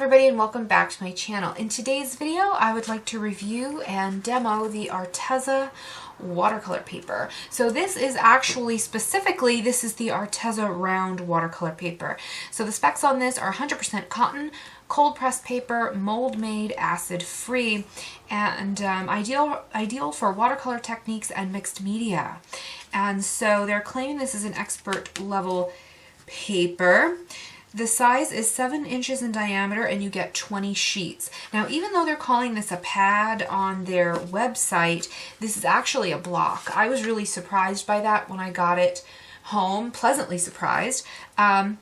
everybody, and welcome back to my channel. In today's video, I would like to review and demo the Arteza watercolor paper. So this is actually specifically, this is the Arteza round watercolor paper. So the specs on this are 100% cotton, cold pressed paper, mold made, acid free, and ideal for watercolor techniques and mixed media. And so they're claiming this is an expert level paper. The size is 7 inches in diameter and you get 20 sheets. Now, even though they're calling this a pad on their website, this is actually a block. I was really surprised by that when I got it home, pleasantly surprised. And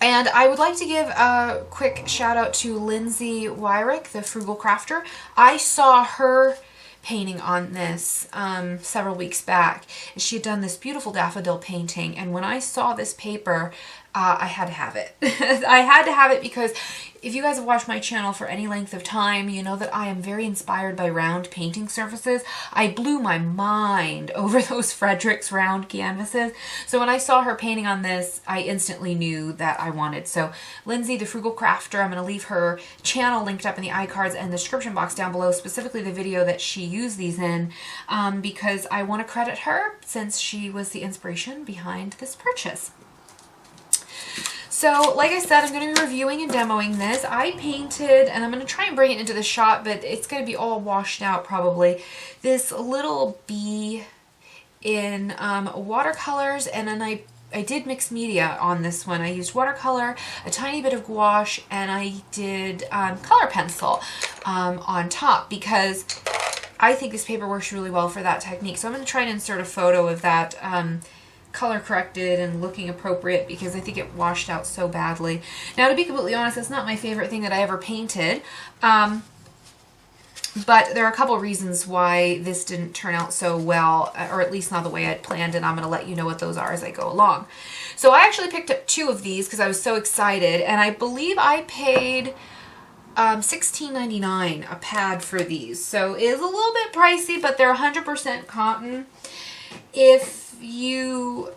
I would like to give a quick shout out to Lindsay, the Frugal Crafter. I saw her painting on this several weeks back. She had done this beautiful daffodil painting, and when I saw this paper, I had to have it. I had to have it because if you guys have watched my channel for any length of time, you know that I am very inspired by round painting surfaces. I blew my mind over those Frederick's round canvases. So when I saw her painting on this, I instantly knew that I wanted. So Lindsay, the Frugal Crafter, I'm going to leave her channel linked up in the iCards and the description box down below, specifically the video that she used these in, because I want to credit her since she was the inspiration behind this purchase. So, like I said, I'm going to be reviewing and demoing this. I painted, and I'm going to try and bring it into the shot, but it's going to be all washed out probably, this little bee in watercolors, and then I did mixed media on this one. I used watercolor, a tiny bit of gouache, and I did color pencil on top because I think this paper works really well for that technique. So I'm going to try and insert a photo of that color corrected and looking appropriate because I think it washed out so badly. Now, to be completely honest, it's not my favorite thing that I ever painted, but there are a couple reasons why this didn't turn out so well, or at least not the way I'd planned, and I'm going to let you know what those are as I go along. So I actually picked up 2 of these because I was so excited, and I believe I paid $16.99 a pad for these. So it is a little bit pricey, but they're 100% cotton. If you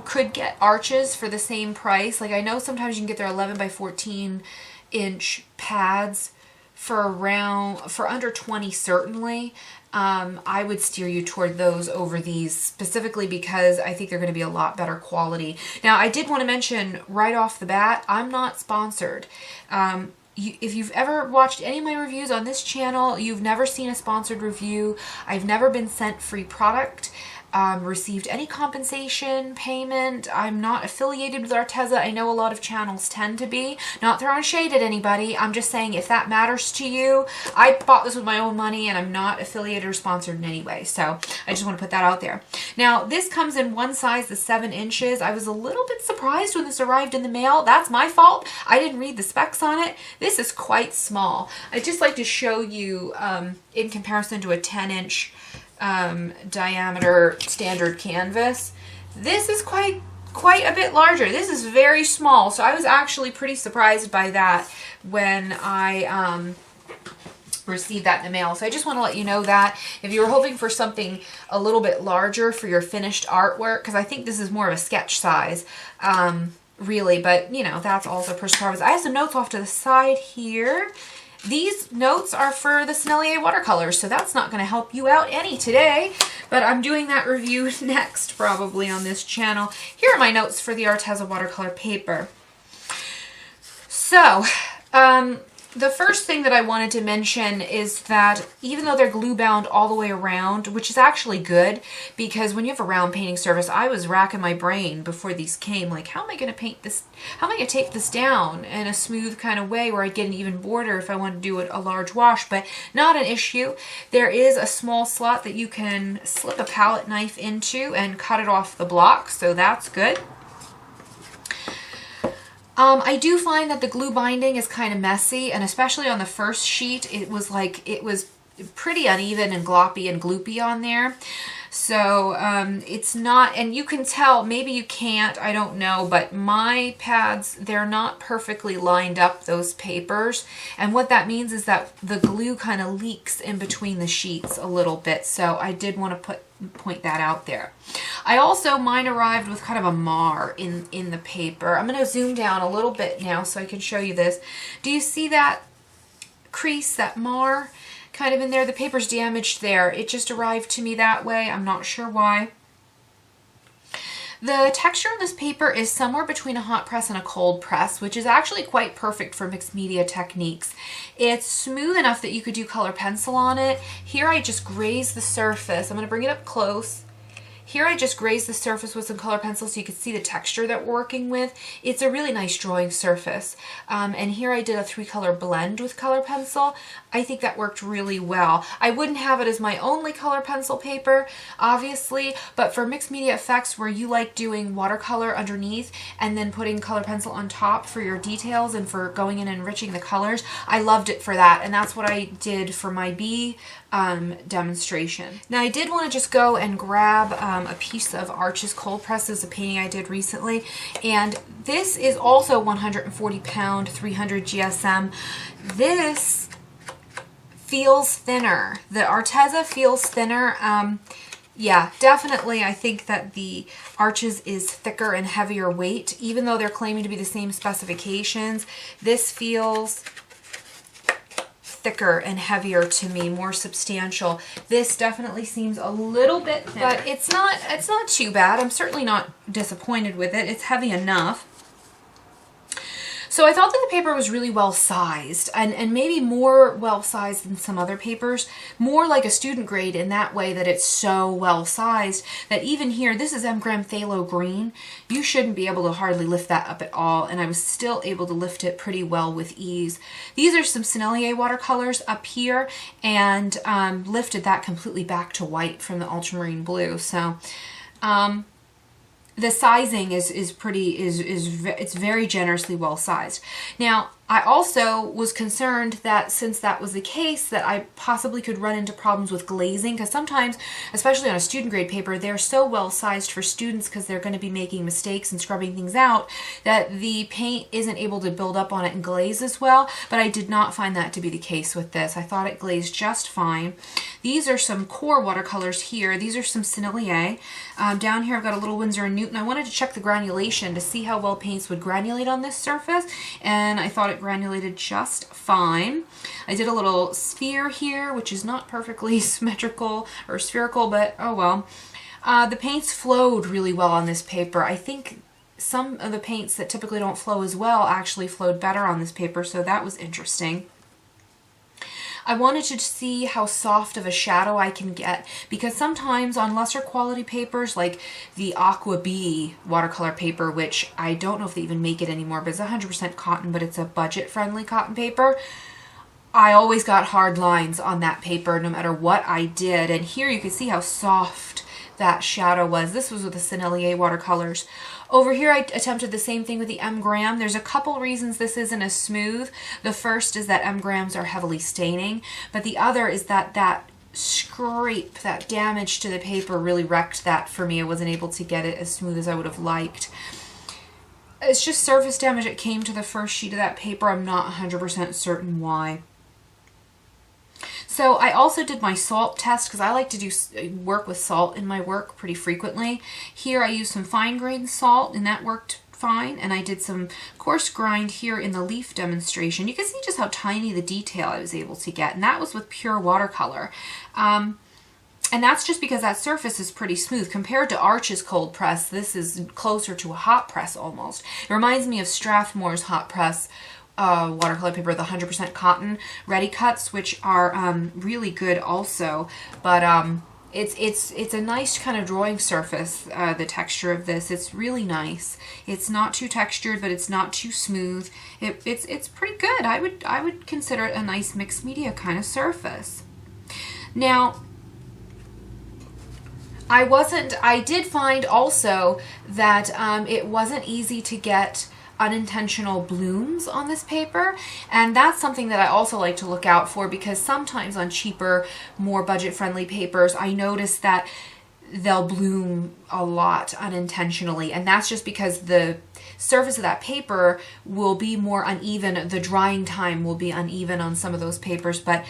could get arches for the same price, like I know sometimes you can get their 11 by 14 inch pads for under 20 certainly. I would steer you toward those over these specifically because I think they're going to be a lot better quality. Now, I did want to mention right off the bat, I'm not sponsored. If you've ever watched any of my reviews on this channel, you've never seen a sponsored review. I've never been sent free product, received any compensation payment. I'm not affiliated with Arteza. I know a lot of channels tend to be. Not throwing shade at anybody. I'm just saying if that matters to you, I bought this with my own money and I'm not affiliated or sponsored in any way. So I just want to put that out there. Now, this comes in one size, the 7 inches. I was a little bit surprised when this arrived in the mail. That's my fault. I didn't read the specs on it. This is quite small. I'd just like to show you in comparison to a 10-inch diameter standard canvas. This is quite a bit larger. This is very small, so I was actually pretty surprised by that when I received that in the mail. So I just want to let you know that if you were hoping for something a little bit larger for your finished artwork, because I think this is more of a sketch size, really, but you know, that's also personal preference. I have some notes off to the side here. These notes are for the Sennelier watercolors, so that's not going to help you out any today, but I'm doing that review next probably on this channel. Here are my notes for the Arteza watercolor paper. So, the first thing that I wanted to mention is that even though they're glue bound all the way around, which is actually good because when you have a round painting surface, I was racking my brain before these came, like how am I going to paint this, how am I going to tape this down in a smooth kind of way where I get an even border if I want to do a large wash, but not an issue. There is a small slot that you can slip a palette knife into and cut it off the block, so that's good. I do find that the glue binding is kind of messy, and especially on the first sheet, it was pretty uneven and gloppy and gloopy on there. So it's not, and you can tell, maybe you can't, I don't know, but my pads, they're not perfectly lined up, those papers. And what that means is that the glue kind of leaks in between the sheets a little bit. So I did want to point that out there. Mine arrived with kind of a mar in the paper. I'm going to zoom down a little bit now so I can show you this. Do you see that crease, that mar kind of in there? The paper's damaged there. It just arrived to me that way. I'm not sure why. The texture on this paper is somewhere between a hot press and a cold press, which is actually quite perfect for mixed media techniques. It's smooth enough that you could do color pencil on it. Here I just grazed the surface. I'm going to bring it up close. Here I just grazed the surface with some color pencil so you can see the texture that we're working with. It's a really nice drawing surface. And here I did a 3-color blend with color pencil. I think that worked really well. I wouldn't have it as my only color pencil paper, obviously, but for mixed media effects where you like doing watercolor underneath and then putting color pencil on top for your details and for going in and enriching the colors, I loved it for that. And that's what I did for my bee demonstration. Now I did want to just go and grab a piece of Arch's cold press. As a painting I did recently, and this is also 140 pound 300 GSM. This feels thinner. The Arteza feels thinner. Yeah, definitely I think that the Arch's is thicker and heavier weight, even though they're claiming to be the same specifications. This feels thicker and heavier to me, more substantial. This definitely seems a little bit thinner, but it's not too bad. I'm certainly not disappointed with it. It's heavy enough. So I thought that the paper was really well sized, and maybe more well sized than some other papers, more like a student grade in that way, that it's so well sized that even here, this is M-gram phthalo green, you shouldn't be able to hardly lift that up at all, and I was still able to lift it pretty well with ease. These are some Sennelier watercolors up here, and lifted that completely back to white from the ultramarine blue. So the sizing is it's very generously well sized. Now, I also was concerned that since that was the case, that I possibly could run into problems with glazing, because sometimes, especially on a student grade paper, they're so well sized for students because they're going to be making mistakes and scrubbing things out that the paint isn't able to build up on it and glaze as well. But I did not find that to be the case with this. I thought it glazed just fine. These are some core watercolors here. These are some Sennelier. Down here I've got a little Winsor & Newton. I wanted to check the granulation to see how well paints would granulate on this surface, and I thought it granulated just fine. I did a little sphere here, which is not perfectly symmetrical or spherical, but oh well. The paints flowed really well on this paper. I think some of the paints that typically don't flow as well actually flowed better on this paper, so that was interesting. I wanted to see how soft of a shadow I can get, because sometimes on lesser quality papers like the Aqua Bee watercolor paper, which I don't know if they even make it anymore, but it's 100% cotton, but it's a budget-friendly cotton paper, I always got hard lines on that paper no matter what I did. And here you can see how soft that shadow was. This was with the Sennelier watercolors. Over here I attempted the same thing with the M-gram. There's a couple reasons this isn't as smooth. The first is that M-grams are heavily staining, but the other is that that scrape, that damage to the paper really wrecked that for me. I wasn't able to get it as smooth as I would have liked. It's just surface damage that came to the first sheet of that paper. I'm not 100% certain why. So I also did my salt test because I like to do work with salt in my work pretty frequently. Here I used some fine grained salt and that worked fine, and I did some coarse grind here in the leaf demonstration. You can see just how tiny the detail I was able to get, and that was with pure watercolor. And that's just because that surface is pretty smooth. Compared to Arch's cold press, this is closer to a hot press almost. It reminds me of Strathmore's hot press watercolor paper, the 100% cotton ready cuts, which are really good also. But it's a nice kind of drawing surface, the texture of this. It's really nice. It's not too textured, but it's not too smooth. It's pretty good. I would consider it a nice mixed media kind of surface. Now, I did find also that it wasn't easy to get unintentional blooms on this paper, and that's something that I also like to look out for, because sometimes on cheaper, more budget-friendly papers I notice that they'll bloom a lot unintentionally, and that's just because the surface of that paper will be more uneven. The drying time will be uneven on some of those papers, but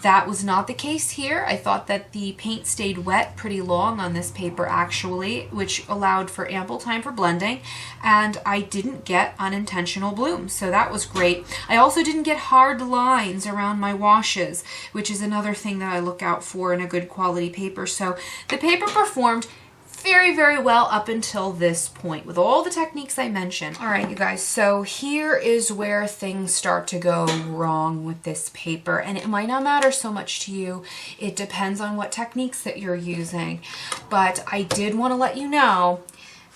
that was not the case here. I thought that the paint stayed wet pretty long on this paper actually, which allowed for ample time for blending, and I didn't get unintentional blooms, so that was great. I also didn't get hard lines around my washes, which is another thing that I look out for in a good quality paper. So the paper performed very, very well up until this point with all the techniques I mentioned. All right, you guys, so here is where things start to go wrong with this paper, and it might not matter so much to you. It depends on what techniques that you're using, but I did want to let you know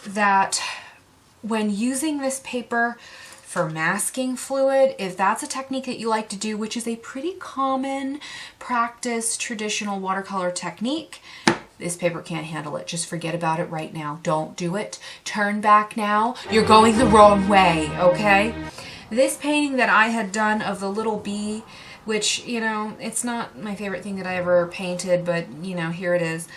that when using this paper for masking fluid, if that's a technique that you like to do, which is a pretty common practice traditional watercolor technique, this paper can't handle it. Just forget about it right now. Don't do it. Turn back now. You're going the wrong way, okay? This painting that I had done of the little bee, which, you know, it's not my favorite thing that I ever painted, but, you know, here it is.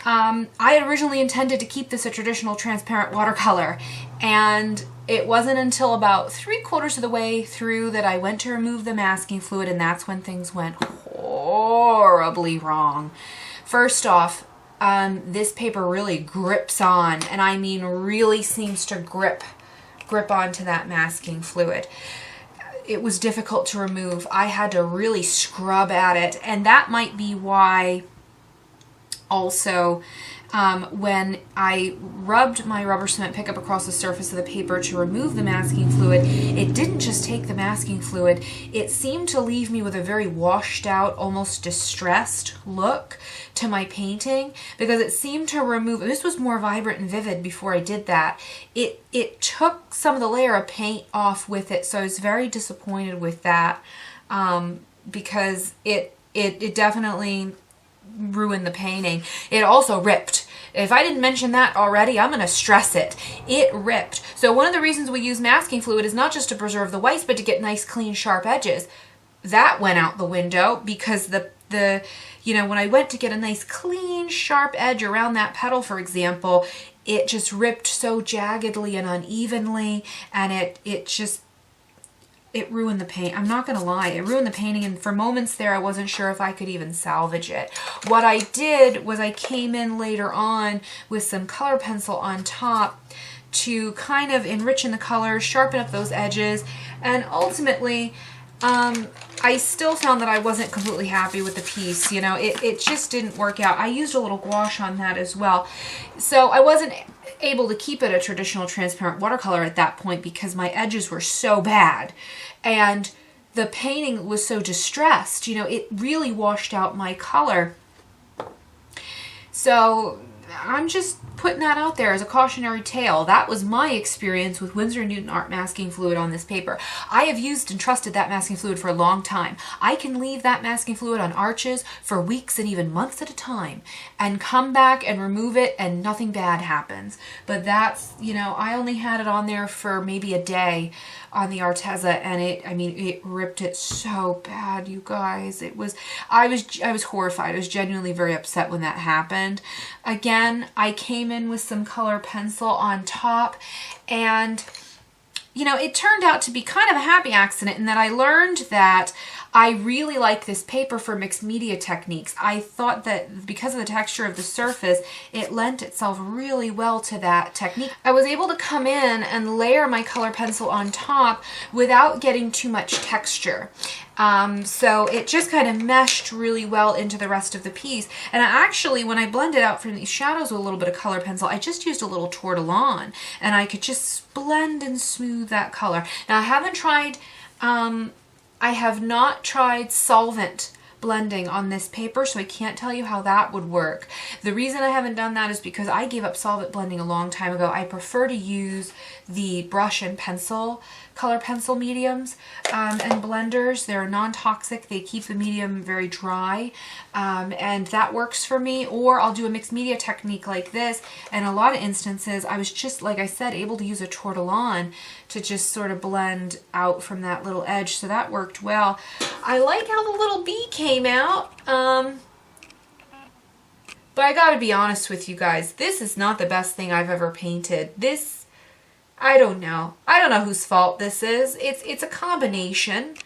I had originally intended to keep this a traditional transparent watercolor, and it wasn't until about 3/4 of the way through that I went to remove the masking fluid, and that's when things went horribly wrong. First off, this paper really grips on, and I mean really seems to grip onto that masking fluid. It was difficult to remove. I had to really scrub at it, and that might be why also when I rubbed my rubber cement pickup across the surface of the paper to remove the masking fluid, it didn't just take the masking fluid, it seemed to leave me with a very washed out, almost distressed look to my painting, because it seemed to remove, this was more vibrant and vivid before I did that, it took some of the layer of paint off with it, so I was very disappointed with that, because it definitely ruined the painting. It also ripped. If I didn't mention that already, I'm going to stress it. It ripped. So one of the reasons we use masking fluid is not just to preserve the whites, but to get nice, clean, sharp edges. That went out the window because you know, when I went to get a nice, clean, sharp edge around that petal, for example, it just ripped so jaggedly and unevenly, and it ruined the paint. I'm not gonna lie, it ruined the painting, and for moments there I wasn't sure if I could even salvage it. What I did was I came in later on with some color pencil on top to kind of enrich in the colors, sharpen up those edges, and ultimately I still found that I wasn't completely happy with the piece. You know, it just didn't work out. I used a little gouache on that as well. So I wasn't able to keep it a traditional transparent watercolor at that point because my edges were so bad and the painting was so distressed. You know, it really washed out my color. So I'm just putting that out there as a cautionary tale. That was my experience with Winsor & Newton Art masking fluid on this paper. I have used and trusted that masking fluid for a long time. I can leave that masking fluid on arches for weeks and even months at a time and come back and remove it and nothing bad happens. But that's, you know, I only had it on there for maybe a day on the Arteza, and it ripped it so bad, you guys. I was horrified. I was genuinely very upset when that happened. Again, I came in with some color pencil on top, and you know, it turned out to be kind of a happy accident in that I learned that I really like this paper for mixed media techniques. I thought that because of the texture of the surface, it lent itself really well to that technique. I was able to come in and layer my color pencil on top without getting too much texture. So it just kind of meshed really well into the rest of the piece. And actually, when I blended out from these shadows with a little bit of color pencil, I just used a little Tortillon, and I could just blend and smooth that color. Now, I have not tried solvent blending on this paper, so I can't tell you how that would work. The reason I haven't done that is because I gave up solvent blending a long time ago. I prefer to use the brush and pencil, color pencil mediums and blenders. They're non-toxic. They keep the medium very dry, and that works for me. Or I'll do a mixed media technique like this, and in a lot of instances I was just, like I said, able to use a Tortillon to just sort of blend out from that little edge, so that worked well. I like how the little bee came out, but I gotta be honest with you guys, this is not the best thing I've ever painted. This, I don't know. I don't know whose fault this is. It's a combination.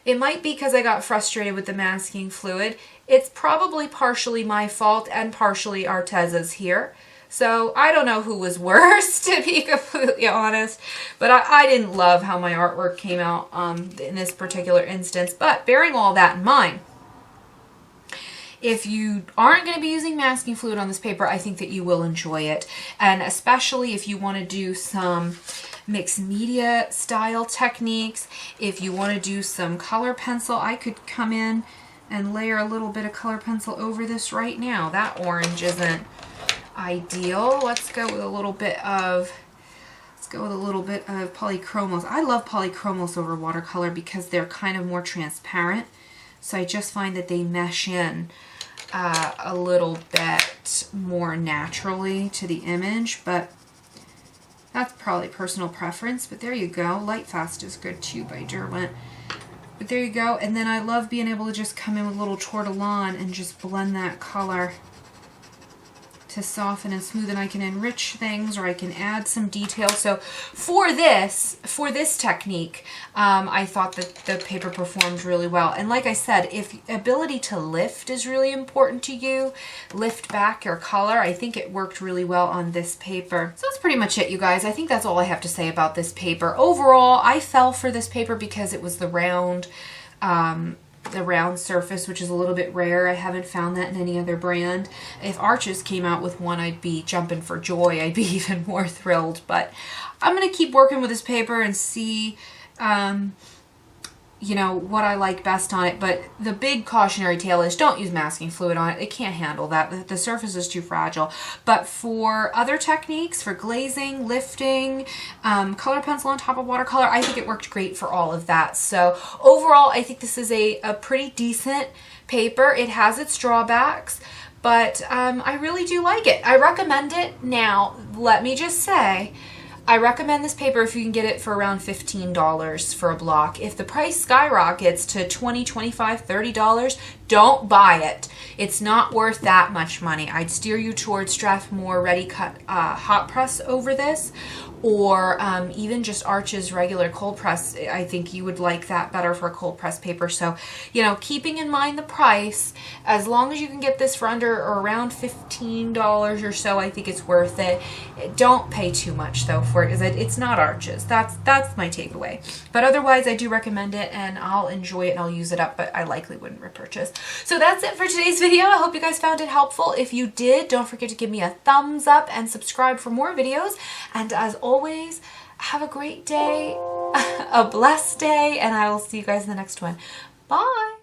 It might be because I got frustrated with the masking fluid. It's probably partially my fault and partially Arteza's here. So I don't know who was worse, to be completely honest. But I didn't love how my artwork came out in this particular instance. But bearing all that in mind, if you aren't going to be using masking fluid on this paper, I think that you will enjoy it. And especially if you want to do some mixed media style techniques, if you want to do some color pencil, I could come in and layer a little bit of color pencil over this right now. That orange isn't ideal. Let's go with a little bit of polychromos. I love polychromos over watercolor because they're kind of more transparent. So I just find that they mesh in a little bit more naturally to the image, but that's probably personal preference. But there you go. Lightfast is good too by Derwent. But there you go. And then I love being able to just come in with a little tortillon and just blend that color to soften and smoothen. I can enrich things, or I can add some detail. So for this technique, I thought that the paper performed really well. And like I said, if ability to lift is really important to you, lift back your color, I think it worked really well on this paper. So that's pretty much it, you guys. I think that's all I have to say about this paper. Overall, I fell for this paper because it was the round surface, which is a little bit rare. I haven't found that in any other brand. If Arches came out with one, I'd be jumping for joy. I'd be even more thrilled. But I'm going to keep working with this paper and see, you know, what I like best on it. But the big cautionary tale is don't use masking fluid on it. It can't handle that. The surface is too fragile. But for other techniques, for glazing, lifting, color pencil on top of watercolor, I think it worked great for all of that. So overall, I think this is a pretty decent paper. It has its drawbacks, but I really do like it. I recommend it. Now, let me just say, I recommend this paper if you can get it for around $15 for a block. If the price skyrockets to $20, $25, $30, don't buy it. It's not worth that much money. I'd steer you towards Strathmore Ready Cut hot press over this, or even just Arches regular cold press. I think you would like that better for a cold press paper. So, you know, keeping in mind the price, as long as you can get this for under or around $15 or so, I think it's worth it. Don't pay too much though for it, because it's not Arches. That's my takeaway. But otherwise, I do recommend it, and I'll enjoy it and I'll use it up, but I likely wouldn't repurchase. So that's it for today's video. I hope you guys found it helpful. If you did, don't forget to give me a thumbs up and subscribe for more videos. And as always, have a great day, a blessed day, and I will see you guys in the next one. Bye!